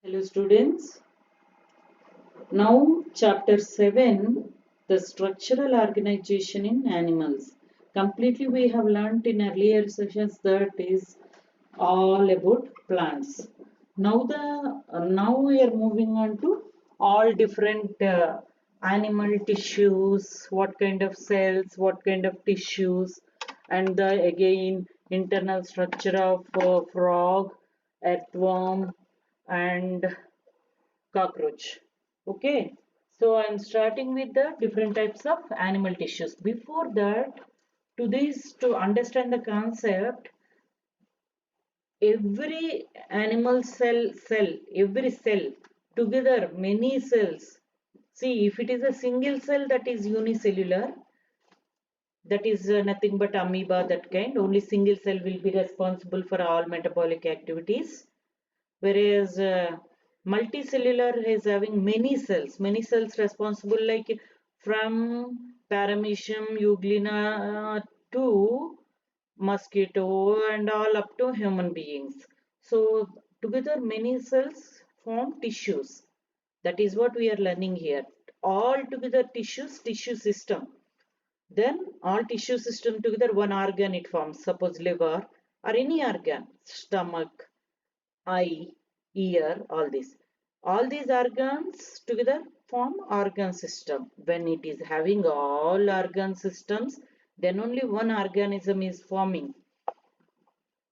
Hello students. Now chapter 7, the structural organization in animals. Completely we have learnt in earlier sessions that is all about plants. Now we are moving on to all different animal tissues, what kind of cells, what kind of tissues, and the again internal structure of frog, earthworm, and cockroach. Okay, so I'm starting with the different types of animal tissues. Before that, to understand the concept, every every cell together, many cells. See, if it is a single cell, that is unicellular, that is nothing but amoeba, that kind. Only single cell will be responsible for all metabolic activities, whereas multicellular is having many cells responsible, like from paramecium euglena to mosquito and all up to human beings. So together many cells form tissues. That is what we are learning here. All together tissues, tissue system. Then all tissue system together, one organ it forms. Suppose liver or any organ, stomach, eye, ear, all these. All these organs together form organ system. When it is having all organ systems, then only one organism is forming.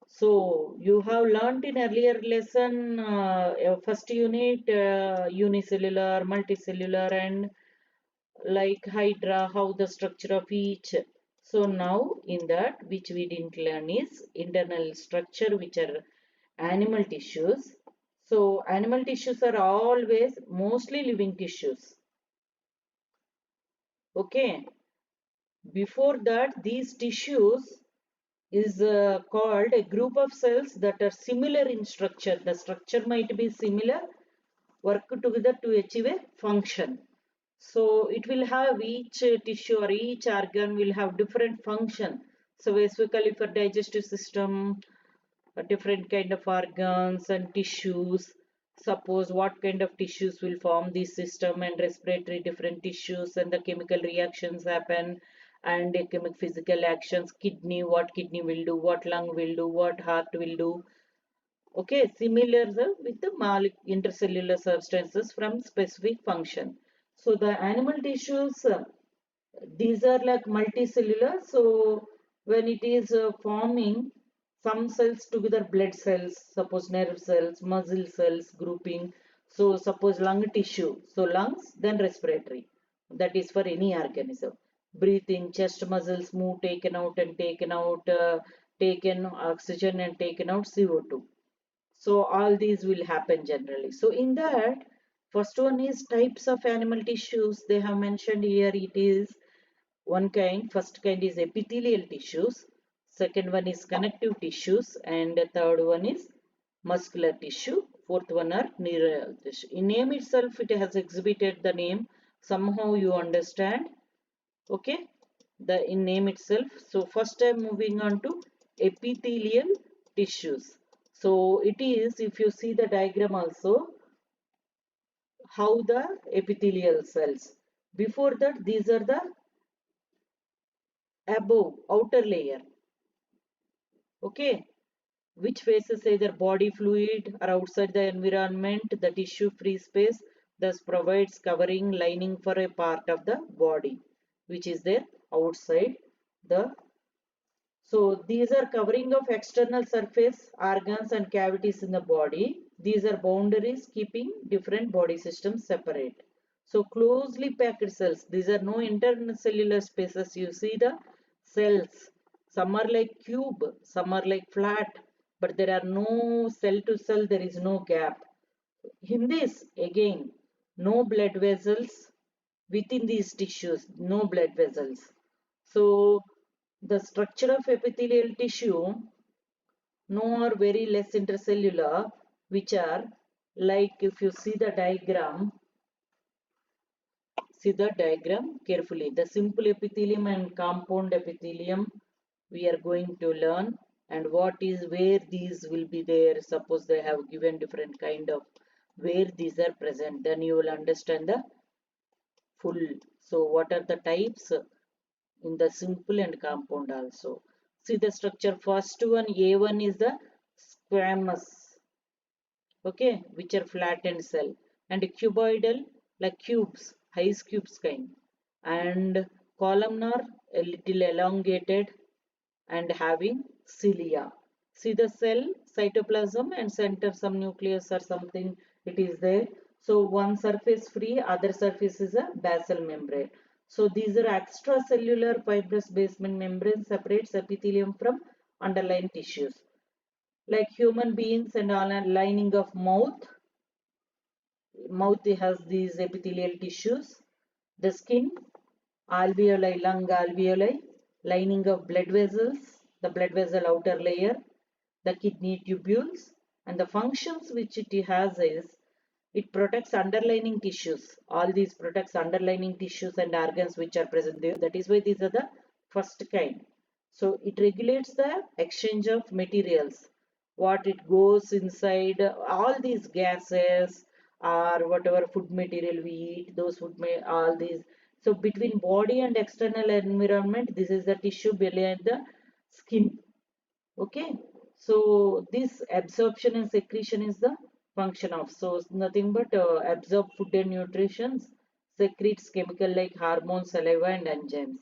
So you have learnt in earlier lesson, first unit, unicellular, multicellular, and like hydra, how the structure of each. So now in that which we didn't learn is internal structure, which are animal tissues. So animal tissues are always mostly living tissues. Okay. Before that, these tissues is called a group of cells that are similar in structure. The structure might be similar, work together to achieve a function. So it will have each tissue or each organ will have different function. So basically for digestive system, a different kind of organs and tissues. Suppose what kind of tissues will form this system, and respiratory different tissues, and the chemical reactions happen, and chemical physical actions, kidney, what kidney will do, what lung will do, what heart will do. Okay, similar with the intercellular substances from specific function. So the animal tissues, these are like multicellular. So when it is forming some cells together, blood cells, suppose nerve cells, muscle cells grouping. So suppose lung tissue, so lungs, then respiratory. That is for any organism. Breathing, chest muscles move, taken out, taken oxygen and taken out CO2. So all these will happen generally. So in that, first one is types of animal tissues. They have mentioned here, it is one kind. First kind is epithelial tissues. Second one is connective tissues. And the third one is muscular tissue. Fourth one are neural tissue. In name itself, it has exhibited the name. Somehow you understand. Okay. The in name itself. So first I'm moving on to epithelial tissues. So it is, if you see the diagram also, how the epithelial cells. Before that, these are the above outer layer. Okay, which faces either body fluid or outside the environment, the tissue free space, thus provides covering lining for a part of the body, which is there outside the. So these are covering of external surface, organs and cavities in the body. These are boundaries keeping different body systems separate. So closely packed cells, these are no intercellular spaces. You see the cells, some are like cube, some are like flat, but there are no cell to cell, there is no gap. In this, again, no blood vessels within these tissues, no blood vessels. So the structure of epithelial tissue, no or very less intercellular, which are like, if you see the diagram carefully. The simple epithelium and compound epithelium we are going to learn, and what is where these will be there. Suppose they have given different kind of where these are present. Then you will understand the full. So what are the types in the simple and compound also. See the structure. First one, A1 is the squamous, okay, which are flattened cell, and cuboidal like cubes, ice cubes kind, and columnar a little elongated and having cilia. See the cell, cytoplasm, and center some nucleus or something it is there. So one surface free, other surface is a basal membrane. So these are extracellular fibrous basement membrane separates epithelium from underlying tissues. Like human beings and all lining of mouth has these epithelial tissues. The skin, alveoli, lung alveoli, lining of blood vessels, the blood vessel outer layer, the kidney tubules, and the functions which it has is it protects underlying tissues. All these protects underlying tissues and organs which are present there. That is why these are the first kind. So it regulates the exchange of materials, what it goes inside, all these gases or whatever food material we eat, those food may all these. So between body and external environment, this is the tissue behind the skin. Okay, so this absorption and secretion is the function of. So nothing but absorb food and nutrition, secretes chemical like hormones, saliva, and enzymes.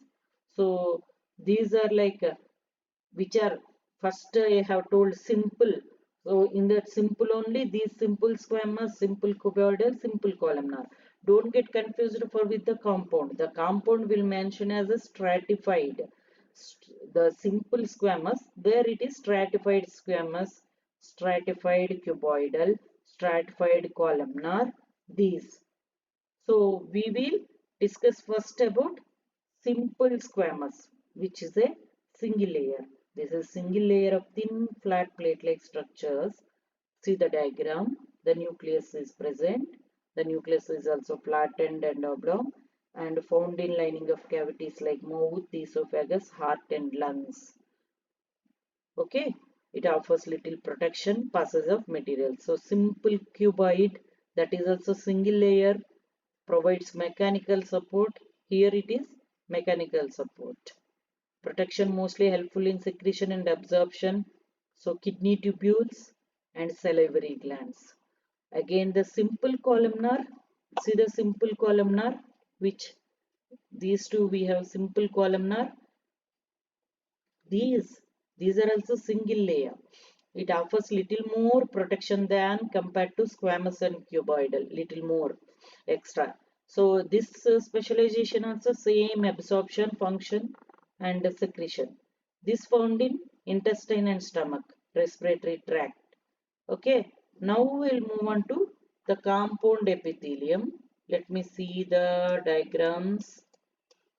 So these are like which are first I have told simple. So in that simple only these simple squamous, simple cuboidal, simple columnar. Don't get confused for with the compound. The compound will mention as a stratified. The simple squamous, there it is stratified squamous, stratified cuboidal, stratified columnar, these. So we will discuss first about simple squamous, which is a single layer. This is single layer of thin flat plate-like structures. See the diagram. The nucleus is present. The nucleus is also flattened and oblong and found in lining of cavities like mouth, esophagus, heart and lungs. Okay, it offers little protection, passes of material. So simple cuboid, that is also single layer, provides mechanical support. Here it is mechanical support. Protection mostly helpful in secretion and absorption. So kidney tubules and salivary glands. Again the simple columnar. See the simple columnar, which these two we have simple columnar. These are also single layer. It offers little more protection than compared to squamous and cuboidal, little more extra. So this specialization also same absorption function and secretion. This found in intestine and stomach, respiratory tract. Okay, now we'll move on to the compound epithelium. Let me see the diagrams.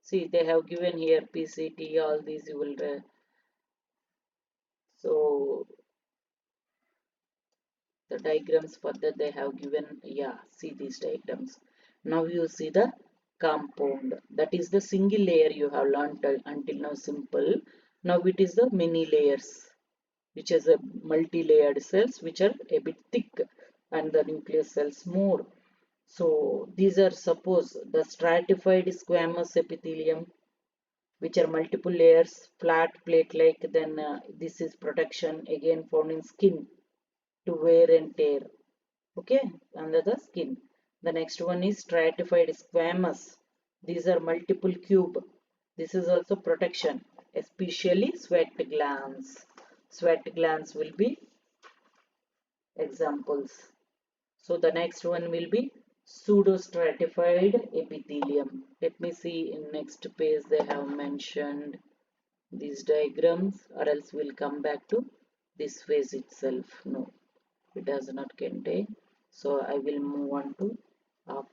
See, they have given here PCT, all these you will so the diagrams further they have given, yeah, see these diagrams. Now you see the compound, that is the single layer you have learned until now simple. Now it is the many layers, which is a multi-layered cells which are a bit thick and the nucleus cells more. So these are suppose the stratified squamous epithelium, which are multiple layers, flat plate like. Then this is protection again found in skin to wear and tear, okay, under the skin. The next one is stratified squamous. These are multiple cube. This is also protection, especially sweat glands. Sweat glands will be examples. So the next one will be pseudostratified epithelium. Let me see in next page they have mentioned these diagrams, or else we'll come back to this phase itself. No, it does not contain. So I will move on to up.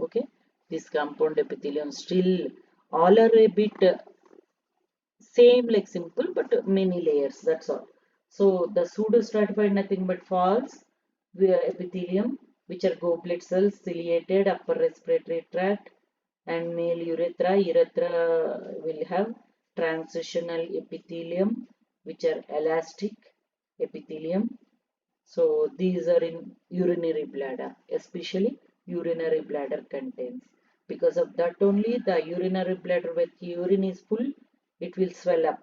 Okay, this compound epithelium still all are a bit same like simple but many layers, that's all. So the pseudo stratified nothing but falls epithelium, which are goblet cells, ciliated upper respiratory tract and male urethra. Urethra will have transitional epithelium, which are elastic epithelium. So these are in urinary bladder, especially urinary bladder contents. Because of that only the urinary bladder, when urine is full, it will swell up.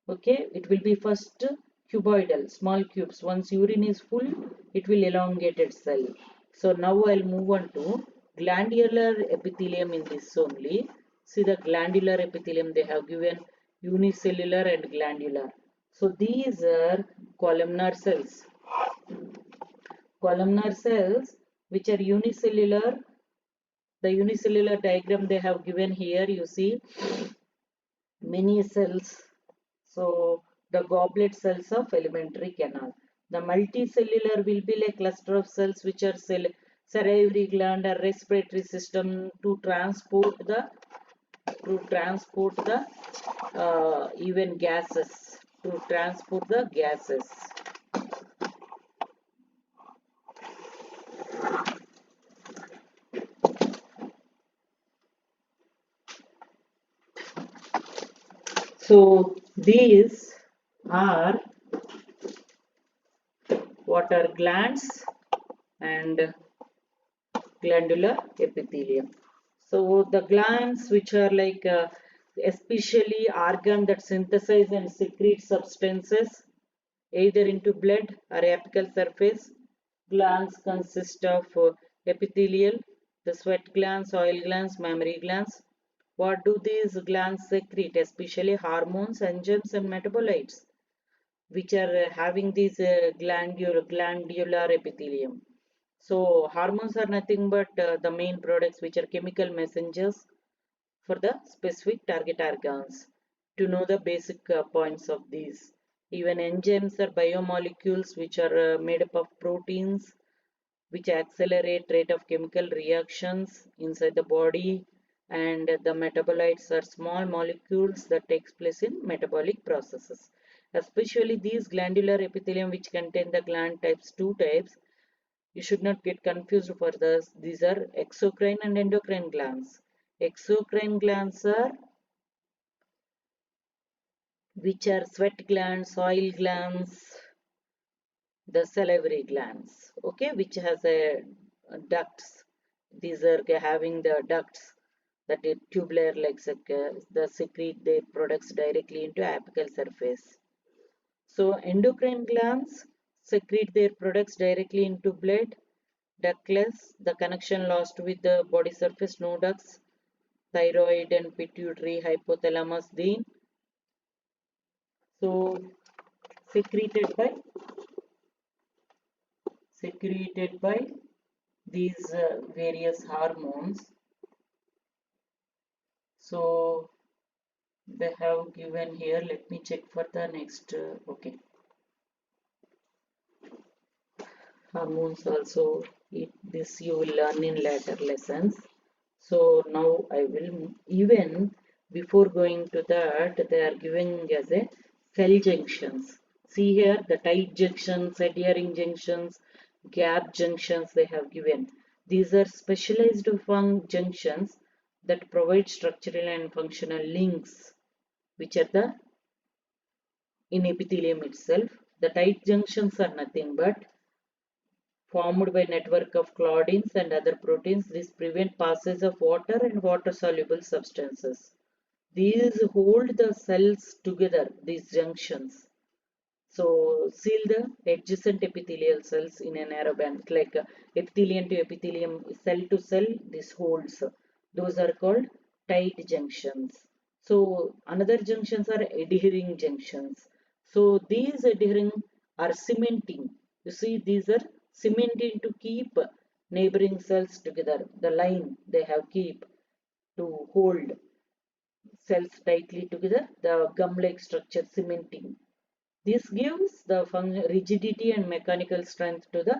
Okay, it will be first cuboidal, small cubes. Once urine is full, it will elongate itself. So now I'll move on to glandular epithelium in this only. See the glandular epithelium, they have given unicellular and glandular. So these are columnar cells. Columnar cells which are unicellular. The unicellular diagram they have given here, you see many cells. So the goblet cells of alimentary canal. The multicellular will be like cluster of cells which are salivary gland or respiratory system to transport the even gases, to transport the gases. So these are water glands and glandular epithelium. So the glands which are like especially organ that synthesize and secrete substances either into blood or apical surface. Glands consist of epithelial, the sweat glands, oil glands, mammary glands. What do these glands secrete? Especially hormones, enzymes and metabolites which are having these glandular epithelium. So hormones are nothing but the main products which are chemical messengers for the specific target organs. To know the basic points of these. Even enzymes are biomolecules which are made up of proteins which accelerate rate of chemical reactions inside the body, and the metabolites are small molecules that takes place in metabolic processes. Especially these glandular epithelium which contain the gland types, two types, you should not get confused for this. These are exocrine and endocrine glands. Exocrine glands are which are sweat glands, oil glands, the salivary glands, okay, which has a ducts. These are having the ducts that is tubular like the secrete their products directly into apical surface. So endocrine glands secrete their products directly into blood. Ductless, the connection lost with the body surface, no ducts. Thyroid and pituitary hypothalamus then. So secreted by these various hormones. So they have given here, let me check for the next okay, hormones also, this you will learn in later lessons. So now I will, even before going to that, they are giving as a cell junctions. See here the tight junctions, adhering junctions, gap junctions they have given. These are specialized junctions that provide structural and functional links which are the in epithelium itself. The tight junctions are nothing but formed by network of claudins and other proteins. This prevent passage of water and water-soluble substances. These hold the cells together, these junctions. So seal the adjacent epithelial cells in a narrow band, like epithelium to epithelium, cell to cell, this holds. Those are called tight junctions. So another junctions are adhering junctions. So these adhering are cementing. You see, these are cementing to keep neighboring cells together. The line they have keep to hold cells tightly together, the gum-like structure cementing. This gives the rigidity and mechanical strength to the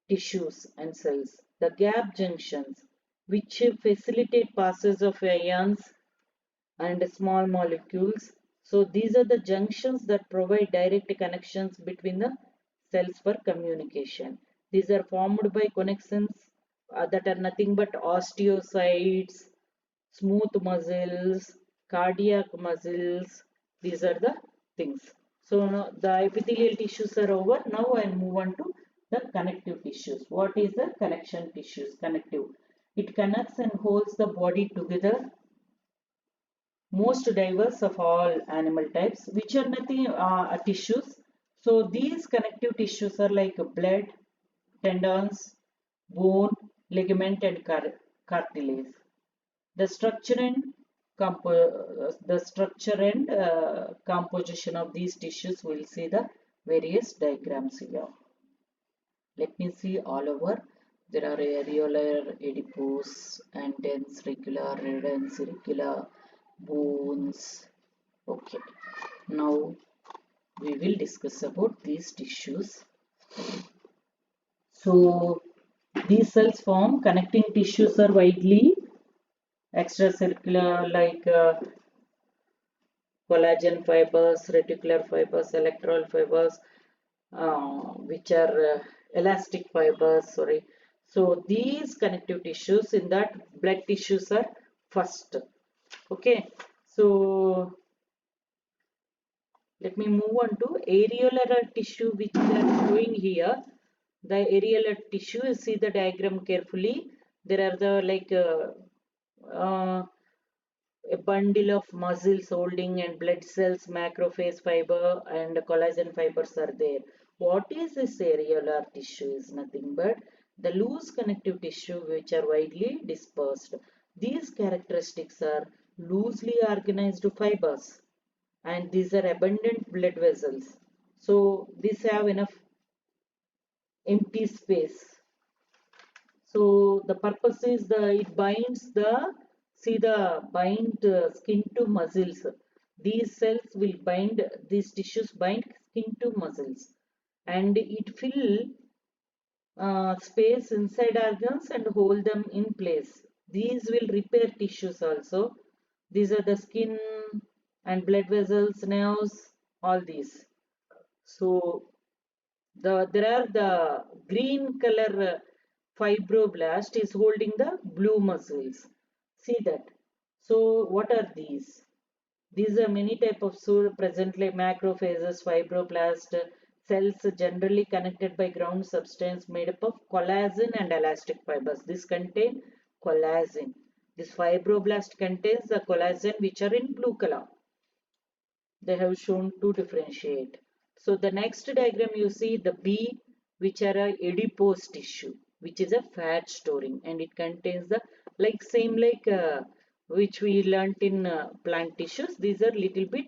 tissues and cells. The gap junctions, which facilitate passage of ions and small molecules. So these are the junctions that provide direct connections between the cells for communication. These are formed by connections that are nothing but osteocytes, smooth muscles, cardiac muscles. These are the things. So now the epithelial tissues are over. Now I'll move on to the connective tissues. What is the connection tissues? Connective. It connects and holds the body together. Most diverse of all animal types, which are nothing tissues. So these connective tissues are like blood, tendons, bone, ligament, and cartilage. The structure and composition of these tissues, we'll see the various diagrams here. Let me see all over. There are areolar, adipose, and dense regular, dense irregular, bones. Okay, now we will discuss about these tissues. So these cells form connecting tissues are widely extracircular, like collagen fibers, reticular fibers, electral fibers, which are elastic fibers, sorry. So these connective tissues in that blood tissues are first. Okay, so let me move on to areolar tissue, which they are showing here. The areolar tissue, see the diagram carefully. There are the like uh, a bundle of muscles holding and blood cells, macrophage fiber, and collagen fibers are there. What is this areolar tissue? Is nothing but the loose connective tissue which are widely dispersed. These characteristics are loosely organized fibers, and these are abundant blood vessels. So these have enough empty space. So the purpose is it binds the, see the bind skin to muscles. These cells will bind, these tissues bind skin to muscles, and it fill space inside organs and hold them in place. These will repair tissues also. These are the skin and blood vessels, nerves, all these. So there are the green color fibroblast is holding the blue muscles. See that. So what are these? These are many type of cells present, like macrophages, fibroblast, cells generally connected by ground substance made up of collagen and elastic fibers. This contain collagen. This fibroblast contains the collagen which are in blue color. They have shown to differentiate. So the next diagram you see the B, which are a adipose tissue, which is a fat storing, and it contains the like same like which we learnt in plant tissues. These are little bit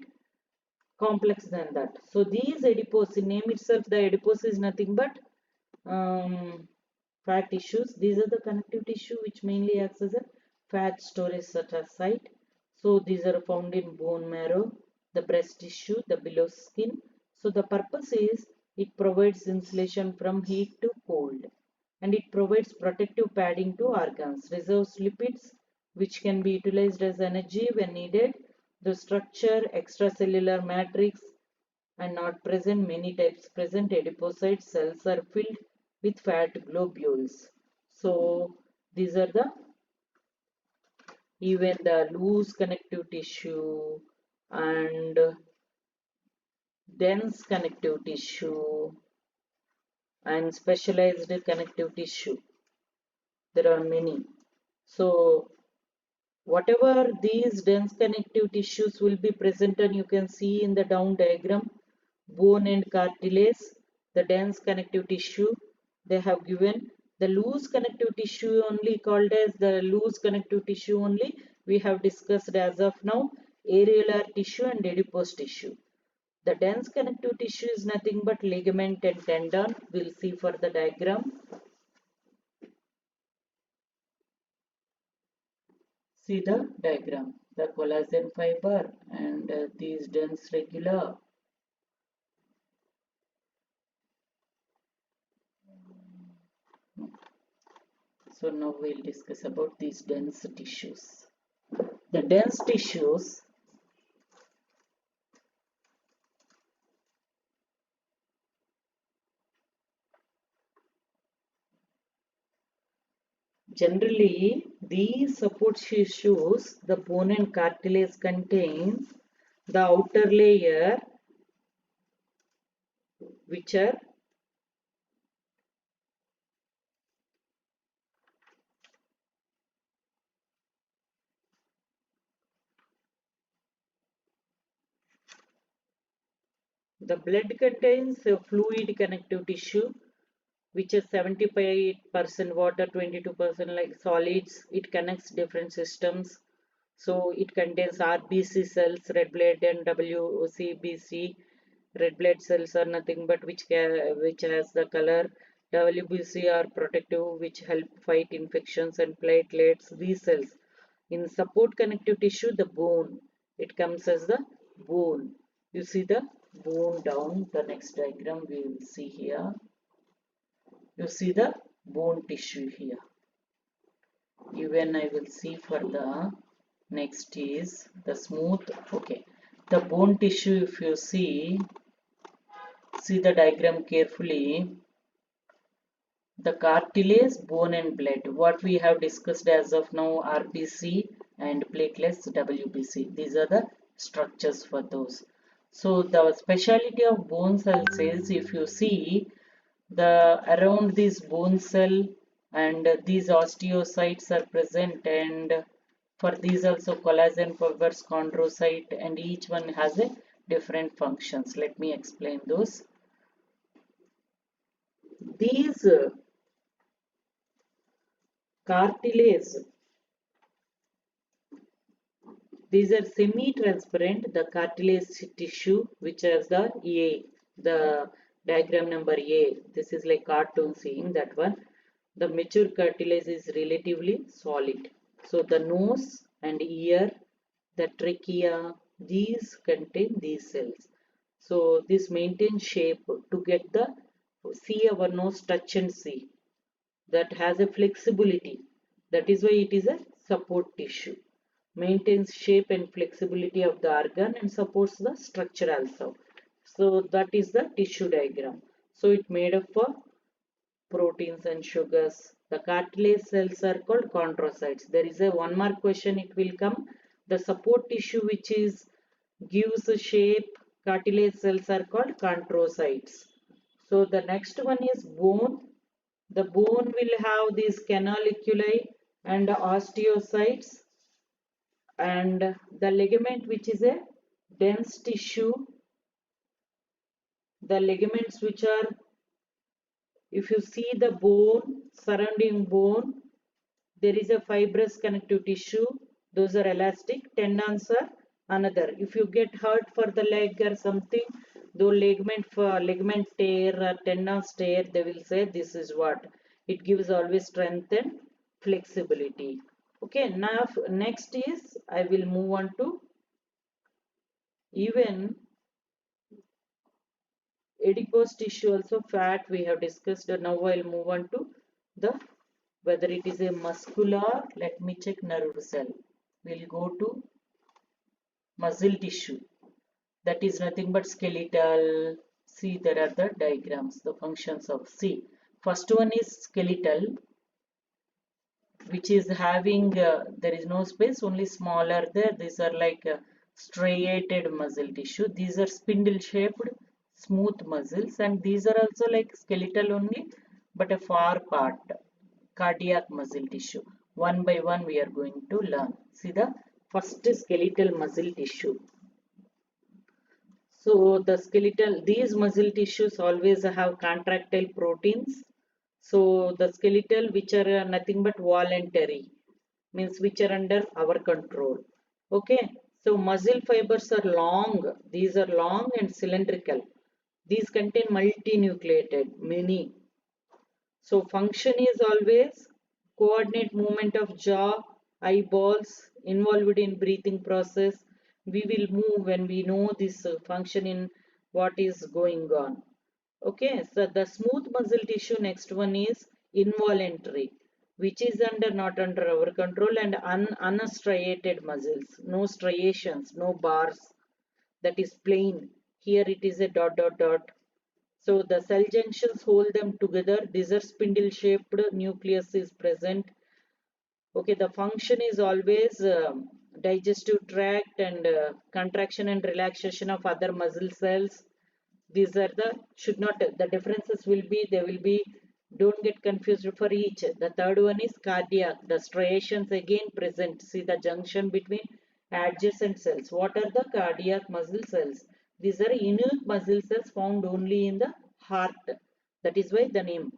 complex than that. So these adipose, in name itself, the adipose is nothing but fat tissues. These are the connective tissue which mainly acts as a fat storage site. So these are found in bone marrow, the breast tissue, the below skin. So the purpose is it provides insulation from heat to cold, and it provides protective padding to organs, reserves lipids which can be utilized as energy when needed. The structure, extracellular matrix, and not present. Many types present adipocyte cells are filled with fat globules. So these are the even the loose connective tissue and dense connective tissue and specialized connective tissue. There are many. So whatever these dense connective tissues will be present, and you can see in the down diagram, bone and cartilage, the dense connective tissue they have given. The loose connective tissue only called as the loose connective tissue only we have discussed as of now, areolar tissue and adipose tissue. The dense connective tissue is nothing but ligament and tendon. We'll see for the diagram. See the diagram, the collagen fiber and these dense regular. So now we'll discuss about these dense tissues. The dense tissues generally, these support tissues, the bone and cartilage contains the outer layer which are the blood contains a fluid connective tissue which is 75% water, 22% like solids. It connects different systems. So it contains RBC cells, red blood, and WCBC. Red blood cells are nothing but which has the color. WBC are protective, which help fight infections, and platelets. These cells in support connective tissue, the bone. It comes as the bone. You see the bone down. The next diagram we will see here. You see the bone tissue here. Even I will see for the next is the smooth. Okay, the bone tissue, if you see the diagram carefully, the cartilage, bone and blood, what we have discussed as of now, RBC and platelets, WBC, these are the structures for those. So the speciality of bone cells is, if you see the around this bone cell and these osteocytes are present, and for these also collagen fibers, chondrocyte, and each one has a different functions. Let me explain those. These cartilage, these are semi-transparent, the cartilage tissue, which has the A, the diagram number A. This is like cartoon seeing that one. The mature cartilage is relatively solid. So the nose and ear, the trachea, these contain these cells. So this maintains shape to get the, see our nose, touch and see. That has a flexibility. That is why it is a support tissue. Maintains shape and flexibility of the organ and supports the structure also. So that is the tissue diagram. So it made up for proteins and sugars. The cartilage cells are called chondrocytes. There is a one mark question it will come. The support tissue which is gives a shape, cartilage cells are called chondrocytes. So the next one is bone. The bone will have these canaliculi and osteocytes, and the ligament which is a dense tissue. The ligaments which are, if you see the bone, surrounding bone, there is a fibrous connective tissue. Those are elastic. Tendons are another. If you get hurt for the leg or something, though ligament tear or tendons tear, they will say this is what. It gives always strength and flexibility. Okay, now next is I will move on to even adipose tissue, also fat we have discussed. Now I'll move on to the whether it is a muscular, let me check nerve cell. We'll go to muscle tissue. That is nothing but skeletal. See, there are the diagrams, the functions of, see, first one is skeletal, which is having there is no space, only smaller there. These are like striated muscle tissue. These are spindle shaped smooth muscles, and these are also like skeletal only, but a far part, cardiac muscle tissue. One by one we are going to learn. See the first skeletal muscle tissue. So the skeletal, these muscle tissues always have contractile proteins. So the skeletal, which are nothing but voluntary, means which are under our control. Okay, so muscle fibers are long. These are long and cylindrical. These contain multinucleated, many. So function is always coordinate movement of jaw, eyeballs, involved in breathing process. We will move when we know this function in what is going on. Okay, so the smooth muscle tissue, next one is involuntary, which is under not under our control, and unstriated muscles, no striations, no bars, that is plain. Here it is a dot dot dot. So the cell junctions hold them together. These are spindle shaped, nucleus is present. Okay, the function is always digestive tract and contraction and relaxation of other muscle cells. These are the, should not, the differences will be, they will be, don't get confused for each. The third one is cardiac. The striations again present. See the junction between adjacent cells. What are the cardiac muscle cells? These are unique muscle cells found only in the heart. That is why the name.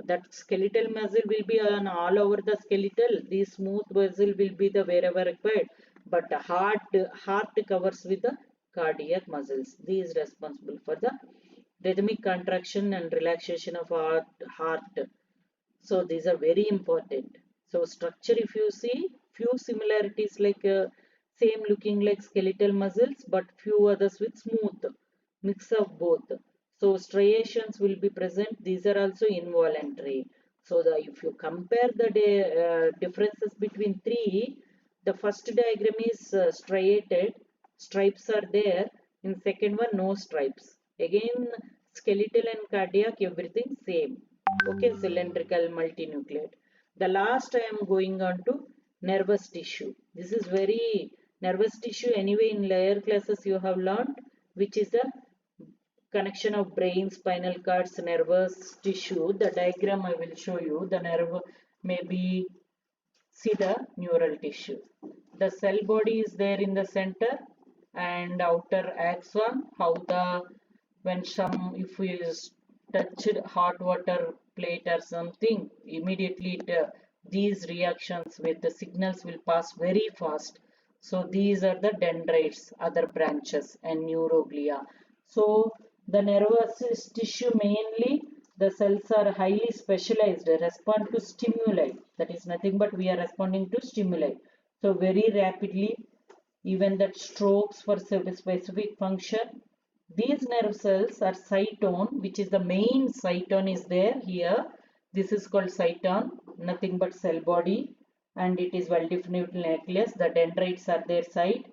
That skeletal muscle will be on all over the skeletal. The smooth muscle will be the wherever required. But the heart covers with the cardiac muscles. These responsible for the rhythmic contraction and relaxation of heart. So these are very important. So structure, if you see, few similarities like same looking like skeletal muscles, but few others with smooth mix of both. So striations will be present. These are also involuntary. So if you compare the differences between three, the first diagram is striated, stripes are there. In second one, no stripes. Again, skeletal and cardiac, everything same. Okay, cylindrical multinucleate. The last I am going on to nervous tissue. This is very, nervous tissue anyway in lower classes you have learned, which is the connection of brain, spinal cords, nervous tissue. The diagram I will show you. The nerve may be, see the neural tissue. The cell body is there in the center and outer axon. How the, when some, if we touched hot water plate or something, immediately these reactions with the signals will pass very fast. So these are the dendrites, other branches, and neuroglia. So the nervous tissue mainly, the cells are highly specialized, respond to stimuli. That is nothing but we are responding to stimuli. So very rapidly, even that strokes for specific function. These nerve cells are cytone, which is the main cytone is there here. This is called cytone, nothing but cell body, and it is well defined nucleus. The dendrites are their side,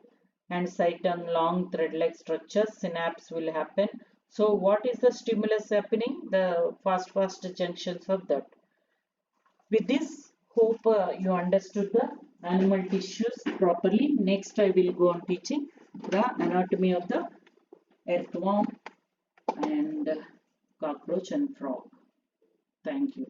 and cytone long thread-like structures. Synapse will happen. So what is the stimulus happening? The fast junctions of that. With this, hope you understood the animal tissues properly. Next, I will go on teaching the anatomy of the earthworm and cockroach and frog. Thank you.